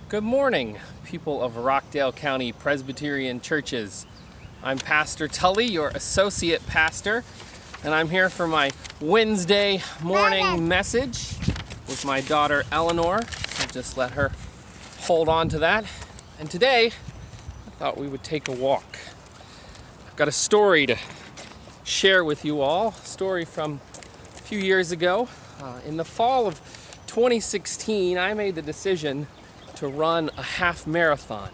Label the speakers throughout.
Speaker 1: Good morning, people of Rockdale County Presbyterian churches. I'm Pastor Tully, your associate pastor, and I'm here for my Wednesday morning message with my daughter Eleanor. I'll just let her hold on to that. And today, I thought we would take a walk. I've got a story to share with you all, a story from a few years ago. In the fall of 2016, I made the decision to run a half marathon.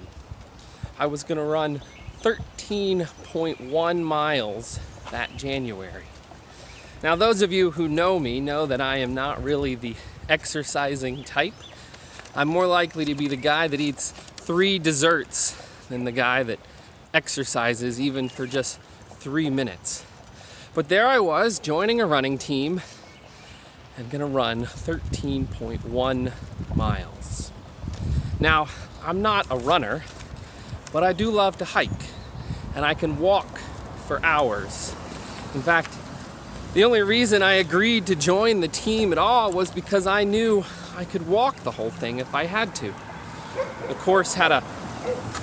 Speaker 1: I was going to run 13.1 miles that January. Now, those of you who know me know that I am not really the exercising type. I'm more likely to be the guy that eats 3 desserts than the guy that exercises even for just 3 minutes. But there I was, joining a running team and going to run 13.1 miles. Now, I'm not a runner, but I do love to hike, and I can walk for hours. In fact, the only reason I agreed to join the team at all was because I knew I could walk the whole thing if I had to. The course had a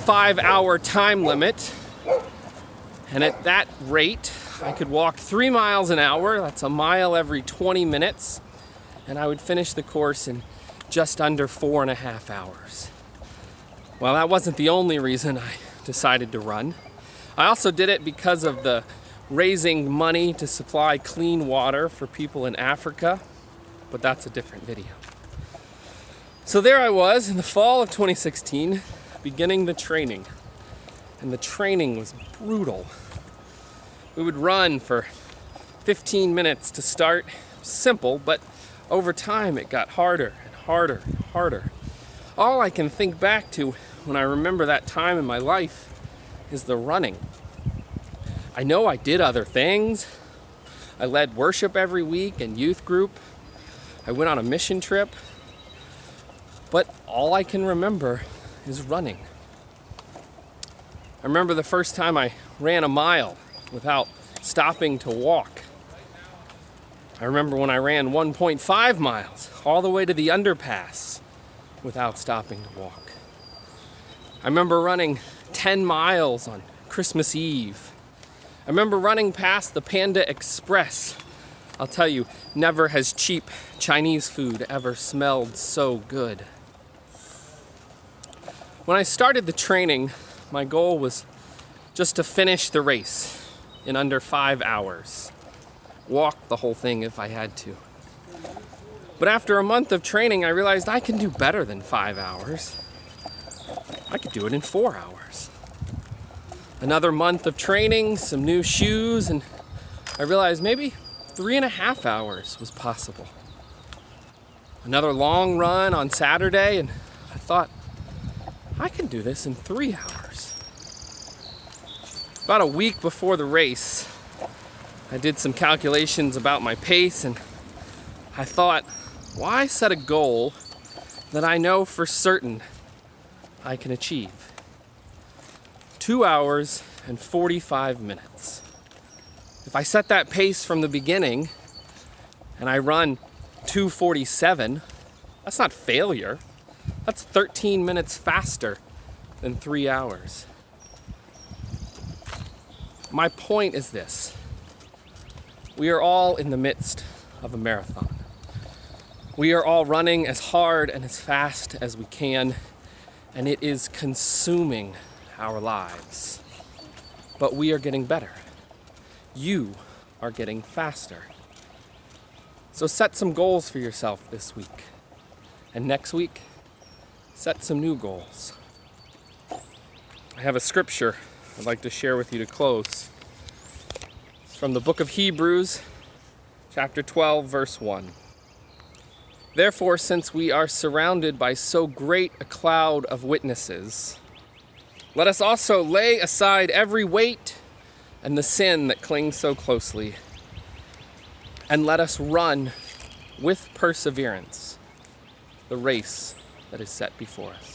Speaker 1: 5-hour time limit, and at that rate, I could walk 3 miles an hour. That's a mile every 20 minutes, and I would finish the course in just under 4.5 hours. Well, that wasn't the only reason I decided to run. I also did it because of the raising money to supply clean water for people in Africa, but that's a different video. So there I was in the fall of 2016, beginning the training, and the training was brutal. We would run for 15 minutes to start, simple, but over time it got harder and harder and harder. All I can think back to when I remember that time in my life is the running. I know I did other things. I led worship every week and youth group. I went on a mission trip. But all I can remember is running. I remember the first time I ran a mile without stopping to walk. I remember when I ran 1.5 miles all the way to the underpass without stopping to walk. I remember running 10 miles on Christmas Eve. I remember running past the Panda Express. I'll tell you, never has cheap Chinese food ever smelled so good. When I started the training, my goal was just to finish the race in under 5 hours. Walk the whole thing if I had to. But after a month of training, I realized I can do better than 5 hours. I could do it in 4 hours. Another month of training, some new shoes, and I realized maybe 3.5 hours was possible. Another long run on Saturday, and I thought, I can do this in 3 hours. About a week before the race, I did some calculations about my pace, and I thought, why set a goal that I know for certain I can achieve? 2 hours and 45 minutes. If I set that pace from the beginning and I run 2:47, that's not failure. That's 13 minutes faster than 3 hours. My point is this. We are all in the midst of a marathon. We are all running as hard and as fast as we can, and it is consuming our lives. But we are getting better. You are getting faster. So set some goals for yourself this week. And next week, set some new goals. I have a scripture I'd like to share with you to close. It's from the book of Hebrews, chapter 12, verse 1. Therefore, since we are surrounded by so great a cloud of witnesses, let us also lay aside every weight and the sin that clings so closely, and let us run with perseverance the race that is set before us.